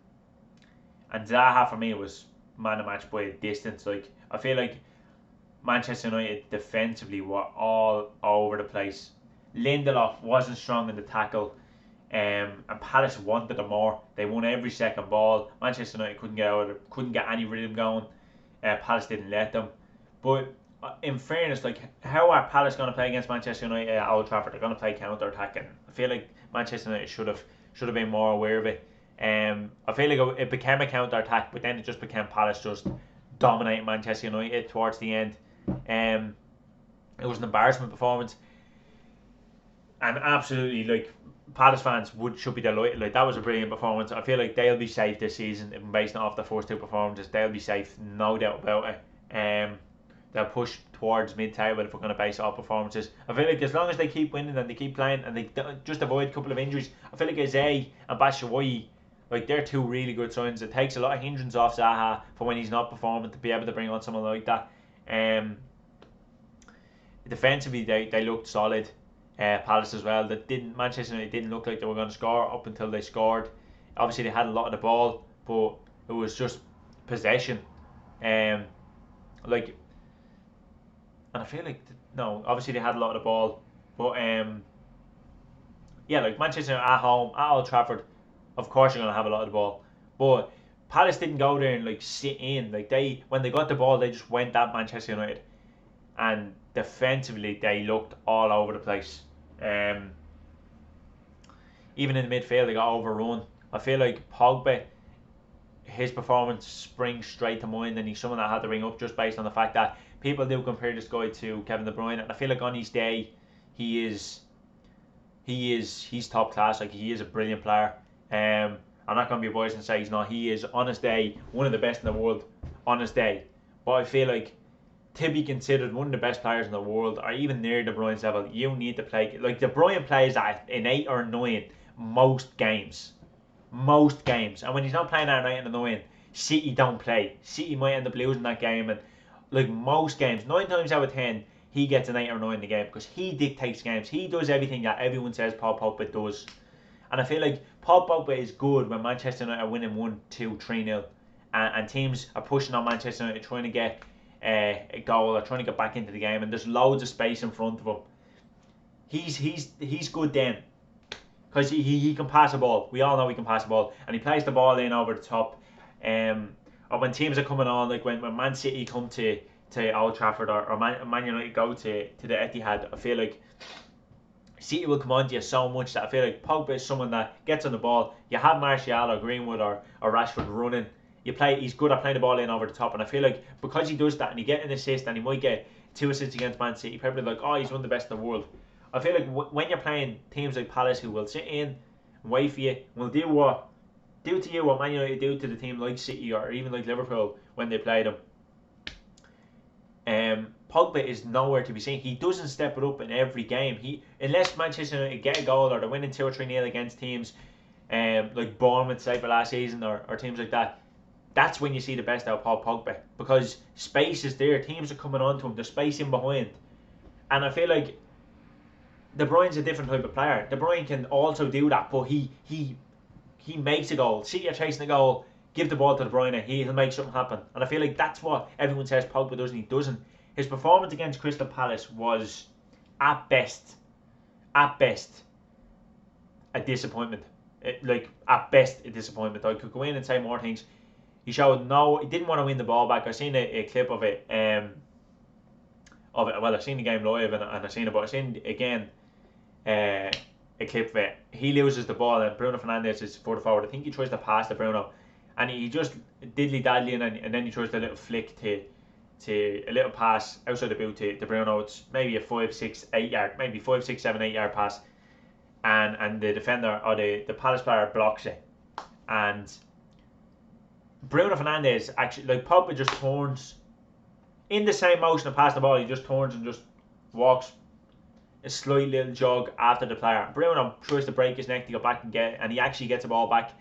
Zaha for me was man of match by a distance. Like, I feel like Manchester United defensively were all over the place. Lindelof wasn't strong in the tackle, and Palace wanted them more. They won every second ball. Manchester United couldn't get any rhythm going. Palace didn't let them. But in fairness, like, how are Palace going to play against Manchester United at Old Trafford? They're going to play counter attacking. I feel like Manchester United should have been more aware of it. I feel like it became a counter attack, but then it just became Palace just dominating Manchester United towards the end. It was an embarrassment performance, and absolutely, like, Palace fans should be delighted. Like, that was a brilliant performance. I feel like they'll be safe this season, based off the first 2 performances. They'll be safe, no doubt about it. They'll push towards mid-table if we're going to base off performances. I feel like as long as they keep winning and they keep playing and they just avoid a couple of injuries, I feel like Eze and Batshuayi, like, they're 2 really good signs. It takes a lot of hindrance off Zaha for when he's not performing to be able to bring on someone like that. Defensively, they looked solid. Palace as well. Manchester United didn't look like they were going to score up until they scored. Obviously, they had a lot of the ball, but it was just possession. And I feel like obviously they had a lot of the ball, but like Manchester at home at Old Trafford, of course you're going to have a lot of the ball, but Palace didn't go there and like sit in. Like, when they got the ball, they just went at Manchester United, and defensively they looked all over the place. Even in the midfield, they got overrun. I feel like Pogba, his performance springs straight to mind, and he's someone that I had to ring up just based on the fact that people do compare this guy to Kevin De Bruyne, and I feel like on his day, he's top class. Like, he is a brilliant player. I'm not going to be biased and say he's not. He is, on his day, one of the best in the world on his day. But I feel like to be considered one of the best players in the world, or even near De Bruyne's level, you need to play. Like, De Bruyne plays at an 8 or 9 most games. And when he's not playing at 8 and 9, City don't play. City might end up losing that game, and like most games, 9 times out of 10, he gets an 8 or 9 in the game because he dictates games. He does everything that everyone says Paul Pogba does. And I feel like Paul Pogba is good when Manchester United are winning 1-2, 3-0, and teams are pushing on Manchester United, trying to get a goal or trying to get back into the game, and there's loads of space in front of him. He's good then, because he can pass the ball. We all know he can pass the ball, and he plays the ball in over the top. Or when teams are coming on, like when Man City come to Old Trafford, or Man United go to the Etihad, I feel like City will come on to you so much that I feel like Pogba is someone that gets on the ball. You have Martial or Greenwood or Rashford running. He's good at playing the ball in over the top, and I feel like because he does that and he get an assist and he might get 2 assists against Man City, people are like, oh, he's one of the best in the world. I feel like when you're playing teams like Palace, who will sit in and wait for you, will do to you what Man United do to the team like City or even like Liverpool when they play them. Pogba is nowhere to be seen. He doesn't step it up in every game. Unless Manchester United get a goal or they're winning 2 or 3-0 against teams like Bournemouth type of last season or teams like that. That's when you see the best out of Paul Pogba, because space is there. Teams are coming onto him. There's space in behind, and I feel like De Bruyne's a different type of player. De Bruyne can also do that, but he makes a goal. See you're chasing a goal, give the ball to De Bruyne. He'll make something happen. And I feel like that's what everyone says Pogba does, and he doesn't. His performance against Crystal Palace was, at best, a disappointment. At best, a disappointment. I could go in and say more things. He showed he didn't want to win the ball back. I seen a clip of it. Well, I've seen the game live and I've seen it, but I've seen again a clip of it. He loses the ball and Bruno Fernandes is forward. I think he tries to pass to Bruno, and he just diddly daddly, and then he tries the little flick to a little pass outside the boot to Bruno. It's maybe a 5, 6, 8 yard, maybe 5, 6, 7, 8 yard pass, and the defender or the Palace player blocks it, and Bruno Fernandes actually, like, Pogba just turns in the same motion to pass the ball. He just turns and just walks a slight little jog after the player. Bruno tries to break his neck to go back and get it, and he actually gets the ball back.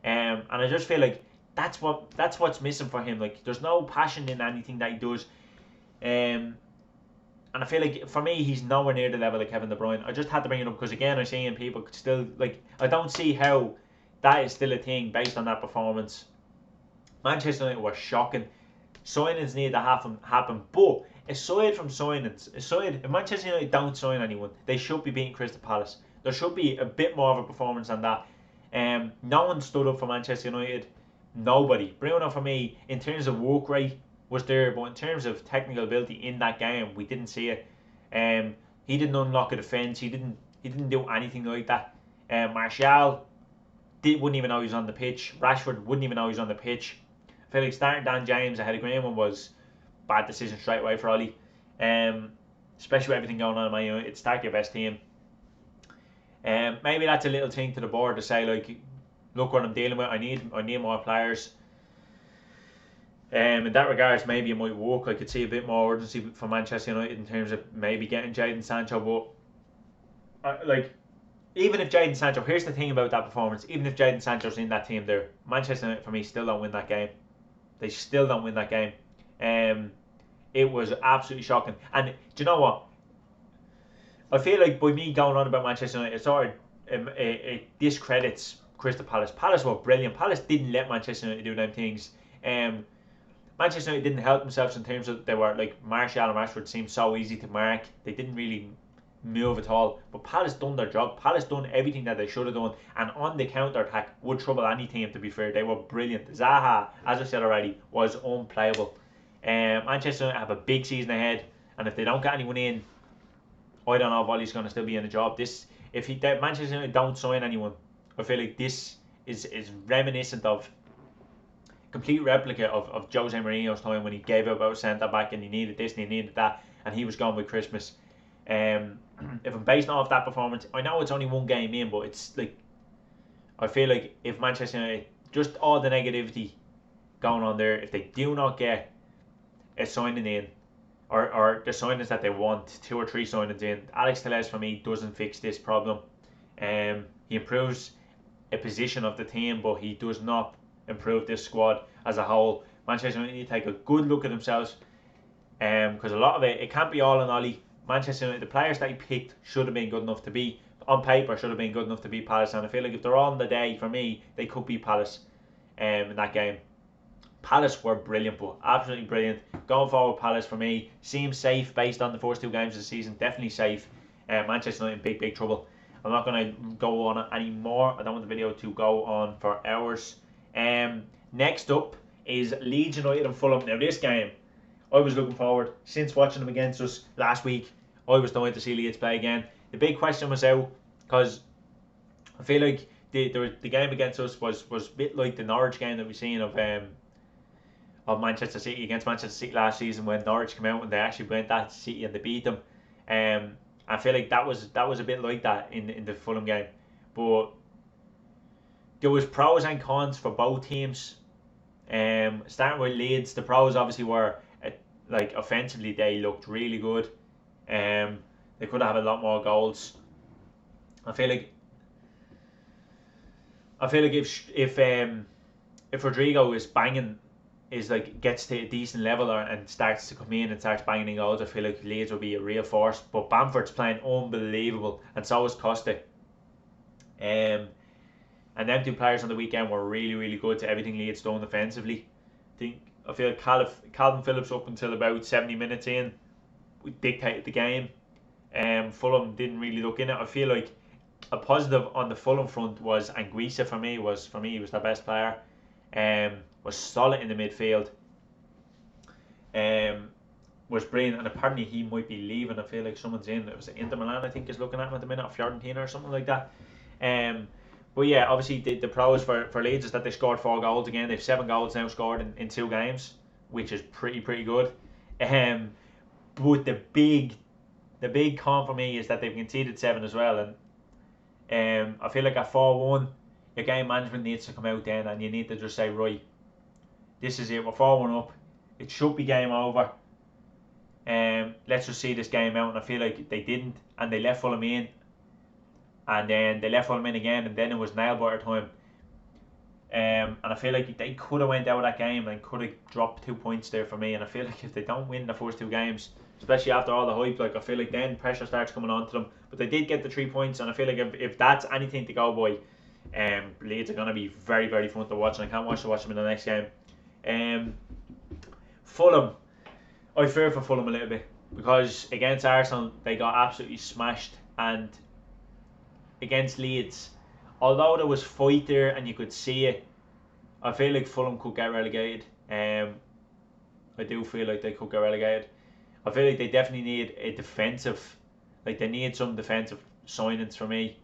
And I just feel like that's what's missing for him. Like, there's no passion in anything that he does. And I feel like for me, he's nowhere near the level of Kevin De Bruyne. I just had to bring it up because again, I'm seeing people still, like, I don't see how that is still a thing based on that performance. Manchester United were shocking. Signings need to happen, but aside from signings, if Manchester United don't sign anyone, they should be beating Crystal Palace. There should be a bit more of a performance than that. No one stood up for Manchester United. Nobody. Bruno, for me, in terms of work rate, was there, but in terms of technical ability in that game, we didn't see it. He didn't unlock a defence. He didn't do anything like that. Martial wouldn't even know he was on the pitch. Rashford wouldn't even know he was on the pitch. I feel like starting Dan James ahead of Greenwood was a bad decision straight away for Ollie. Especially with everything going on in Man United. Start your best team. Maybe that's a little thing to the board to say, like, look what I'm dealing with. I need more players. In that regards, maybe it might work. I could see a bit more urgency for Manchester United in terms of maybe getting Jadon Sancho. But even if Jadon Sancho, here's the thing about that performance. Even if Jadon Sancho's in that team, there, Manchester United for me still don't win that game. They still don't win that game. It was absolutely shocking. And do you know what? I feel like by me going on about Manchester United, it discredits Crystal Palace. Palace were brilliant. Palace didn't let Manchester United do them things. Manchester United didn't help themselves in terms of, they were like, Martial and Rashford seemed so easy to mark. They didn't really move at all. But Palace done their job. Palace done everything that they should have done, and on the counter attack would trouble any team. To be fair, they were brilliant. Zaha, as I said already, was unplayable. Manchester United have a big season ahead, and if they don't get anyone in, I don't know if Ollie's going to still be in the job. If Manchester United don't sign anyone, I feel like this is reminiscent of, complete replica of Jose Mourinho's time when he gave up about centre back and he needed this and he needed that, and he was gone with Christmas. If I'm basing off that performance, I know it's only one game in, but it's like, I feel like if Manchester United, just all the negativity going on there, if they do not get a signing in, or the signings that they want, 2 or 3 signings in, Alex Telles for me doesn't fix this problem. He improves a position of the team, but he does not improve this squad as a whole. Manchester United need to take a good look at themselves, because a lot of it can't be all on Ollie. Manchester United, the players that he picked should have been good enough to be, on paper, should have been good enough to beat Palace, and I feel like if they're on the day, for me, they could beat Palace in that game. Palace were brilliant, but absolutely brilliant. Going forward, Palace for me seems safe based on the first 2 games of the season. Definitely safe. Manchester United in big trouble. I'm not going to go on anymore. I don't want the video to go on for hours. Next up is Leeds United and Fulham. Now this game, I was looking forward since watching them against us last week. I was dying to see Leeds play again. The big question was out, because I feel like the game against us was a bit like the Norwich game that we've seen of Manchester City against Manchester City last season, when Norwich came out and they actually went at City and they beat them. I feel like that was a bit like that in the Fulham game, but there was pros and cons for both teams. Starting with Leeds, the pros obviously were offensively they looked really good. They could have a lot more goals. I feel like I feel like if Rodrigo is banging, is like gets to a decent level and starts to come in and starts banging in goals, I feel like Leeds will be a real force. But Bamford's playing unbelievable, and so is Costa. And them two players on the weekend were really, really good to everything Leeds done defensively. I feel like Calvin Phillips up until about 70 minutes in dictated the game. Fulham didn't really look in it. I feel like a positive on the Fulham front was Anguissa for me. He was their best player. Was solid in the midfield. Was brilliant, and apparently he might be leaving. I feel like someone's in. It was Inter Milan, I think, is looking at him at the minute, or Fiorentina or something like that. But yeah, obviously the pros for Leeds is that they scored 4 goals again. They've 7 goals now scored in 2 games, which is pretty good. But the big con for me is that they've conceded 7 as well, and I feel like at 4-1, your game management needs to come out then, and you need to just say, right, this is it. We're 4-1 up. It should be game over. Let's just see this game out, and I feel like they didn't, and they left Fulham in. And then they left Fulham in again, and then it was nail biter time. And I feel like they could have went out of that game and could have dropped 2 points there for me. And I feel like if they don't win the first 2 games, especially after all the hype, like I feel like then pressure starts coming onto them. But they did get the 3 points, and I feel like if that's anything to go by, Leeds are going to be very, very fun to watch, and I can't wait to watch them in the next game. Fulham, I fear for Fulham a little bit, because against Arsenal they got absolutely smashed, and against Leeds, although there was fight there and you could see it, I feel like Fulham could get relegated. I do feel like they could get relegated. I feel like they definitely need a defensive, like they need some defensive signings for me.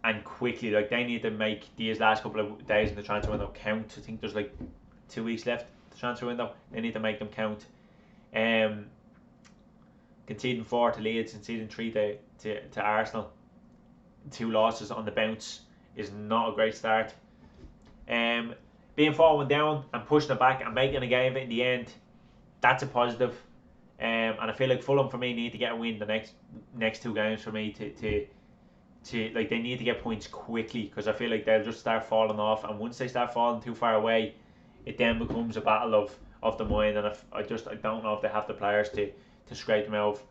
And quickly, like they need to make these last couple of days in the transfer window count. I think there's like 2 weeks left the transfer window. They need to make them count. Conceding 4 to Leeds, conceding 3 to Arsenal, 2 losses on the bounce is not a great start. Being 4-1 down and pushing it back and making a game of it in the end, that's a positive. And I feel like Fulham for me need to get a win the next 2 games for me to like, they need to get points quickly, because I feel like they'll just start falling off, and once they start falling too far away, it then becomes a battle of the mind, and I don't know if they have the players to scrape them out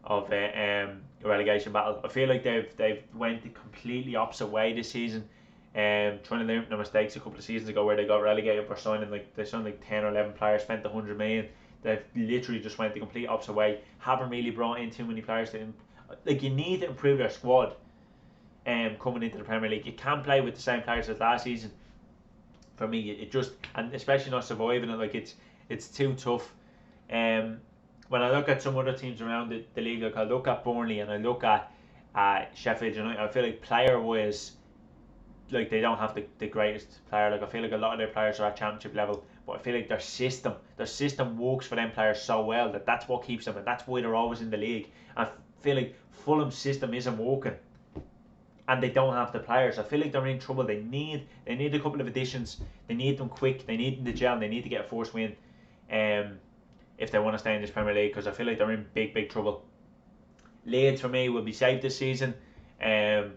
of a relegation battle. I feel like they've went the completely opposite way this season, trying to learn from their mistakes a couple of seasons ago where they got relegated for signing they signed like 10 or 11 players, spent 100 million. They've literally just went the complete opposite way. Haven't really brought in too many players like, you need to improve your squad. Coming into the Premier League, you can't play with the same players as last season. For me, it just, and especially not surviving it, like it's too tough. When I look at some other teams around the league, like I look at Burnley and I look at Sheffield United, I feel like player-wise, like they don't have the greatest player. Like I feel like a lot of their players are at championship level, but I feel like their system works for them players so well that's what keeps them, and that's why they're always in the league. I feel like Fulham's system isn't working, and they don't have the players. I feel like they're in trouble. They need a couple of additions. They need them quick. They need them to gel. And they need to get a first win. If they want to stay in this Premier League, because I feel like they're in big trouble. Leeds for me will be safe this season, and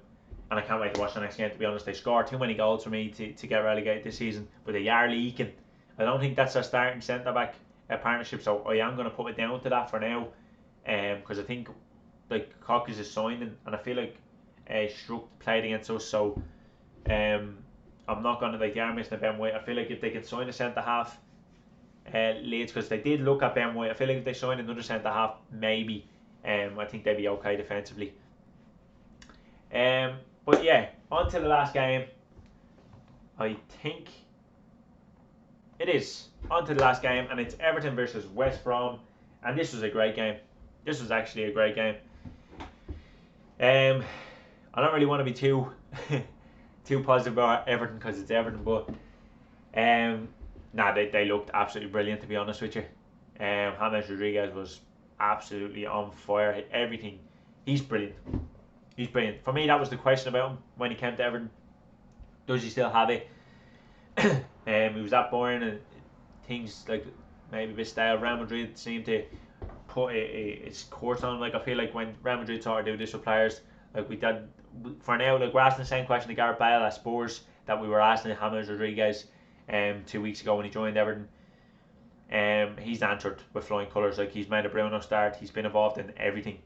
I can't wait to watch the next game. To be honest, they score too many goals for me to get relegated this season. But they are leaking. I don't think that's their starting centre back partnership, so I am going to put it down to that for now, because I think like Cox is signing, and I feel like Struck played against us, so I'm not going to, like, they are missing a Ben White. I feel like if they can sign a centre half, Leeds, because they did look at Ben White, I feel like if they sign another centre half, maybe I think they'd be okay defensively. But yeah, on to the last game. I think it is on to the last game, and it's Everton versus West Brom, and this was a great game. This was actually a great game. I don't really want to be too positive about Everton because it's Everton, but they looked absolutely brilliant, to be honest with you. James Rodriguez was absolutely on fire. Everything, he's brilliant. He's brilliant. For me, that was the question about him when he came to Everton. Does he still have it? He was that boring, and things like maybe a bit stale. Real Madrid seemed to put its course on. Like I feel like when Real Madrid started to do this with players, like for now, like we're asking the same question to Gareth Bale at Spurs that we were asking James Rodriguez 2 weeks ago when he joined Everton. He's answered with flying colours. Like, he's made a Bruno start. He's been involved in everything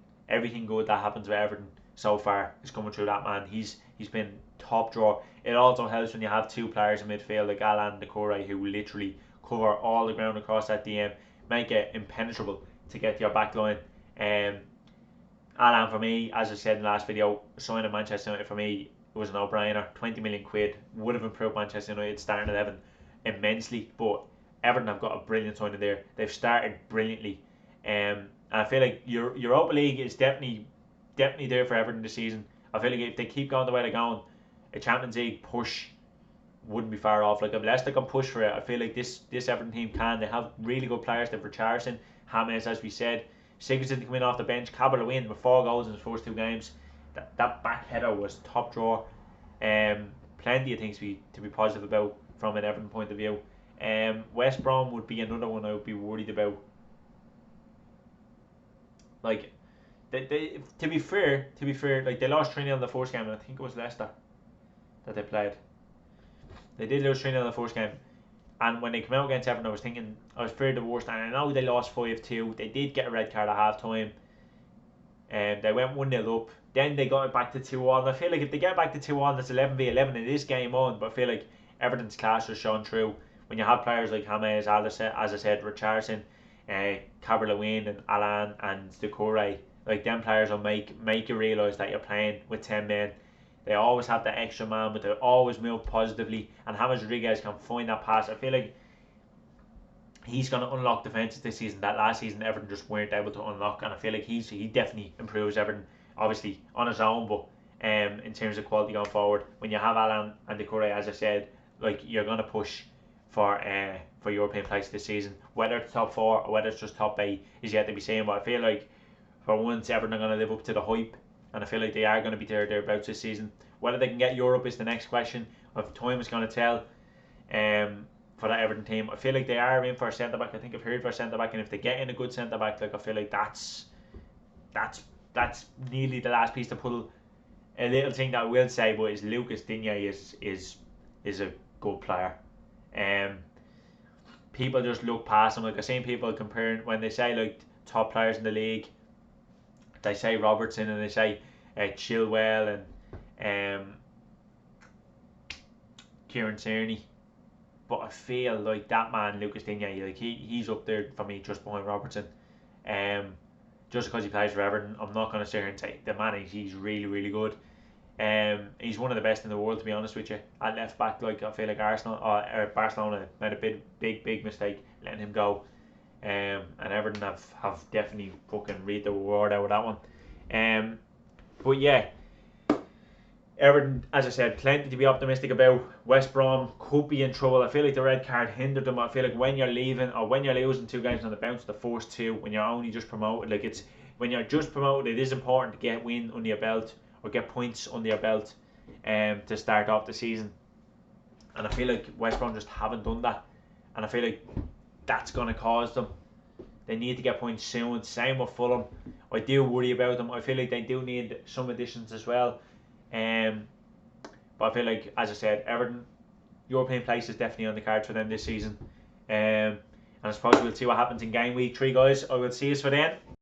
good that happens with Everton so far is coming through that man. He's been top drawer. It also helps when you have two players in midfield like Alan and Decore who literally cover all the ground across that DM, make it impenetrable to get to your back line. Alan, for me, as I said in the last video, signing Manchester United for me was a no-brainer. 20 million quid would have improved Manchester United starting 11 immensely, but Everton have got a brilliant signing there. They've started brilliantly, and I feel like Europa League is definitely there for Everton this season. I feel like if they keep going the way they're going, a Champions League push wouldn't be far off. Like, if Leicester can push for it, I feel like this Everton team can. They have really good players. They've Richarlison, James, as we said. Sigurdsson to come in off the bench. Cabral-Lewin with 4 goals in his first 2 games. That back header was top drawer. Plenty of things to be positive about from an Everton point of view. West Brom would be another one I would be worried about. Like, they to be fair, like, they lost 3-0 in the first game, and I think it was Leicester that they played. They did lose 3-0 in the first game, and when they came out against Everton, I was feared the worst. And I know they lost 5-2. They did get a red card at half time, and they went 1-0 up. Then they got it back to 2-1. And I feel like if they get back to 2-1, it's 11v11 in this game on. But I feel like Everton's class was shown through when you have players like James, as I said, Richarlison, Cabral-Lewin, and Alan and Decore. Like, them players will make you realise that you're playing with 10 men. They always have that extra man, but they always move positively. And James Rodriguez can find that pass. I feel like he's going to unlock defences this season that last season Everton just weren't able to unlock. And I feel like he definitely improves Everton, obviously on his own, but in terms of quality going forward. When you have Alan and Decore, as I said, like, you're going to push for European place this season. Whether it's top 4 or whether it's just top 8 is yet to be seen. But I feel like for once Everton are going to live up to the hype, and I feel like they are going to be thereabouts this season. Whether they can get Europe is the next question. If time is going to tell for that Everton team. I feel like they are in for a centre back. I think I've heard for a centre back, and if they get in a good centre back, like, I feel like that's nearly the last piece to pull. A little thing that I will say, but is Lucas Digne is a good player. People just look past him. Like, I've seen people comparing when they say like top players in the league. They say Robertson and they say Chilwell and Kieran Tierney, but I feel like that man Lucas Digne, like, he's up there for me just behind Robertson. Just because he plays for Everton, I'm not going to sit here and say the man he's really good. He's one of the best in the world, to be honest with you, at left back. Like, I feel like Barcelona made a big mistake letting him go. And Everton have definitely fucking read the reward out of that one. But yeah, Everton, as I said, plenty to be optimistic about. West Brom could be in trouble. I feel like the red card hindered them. I feel like when you're leaving or when you're losing 2 games on the bounce, the first 2, when you're only just promoted, like, it's when you're just promoted, it is important to get win under your belt or get points under your belt to start off the season. And I feel like West Brom just haven't done that, and I feel like that's going to cause them. They need to get points soon. Same with Fulham. I do worry about them. I feel like they do need some additions as well. But I feel like, as I said, Everton, European place is definitely on the cards for them this season. And I suppose we'll see what happens in game week 3, guys. I will see you for then.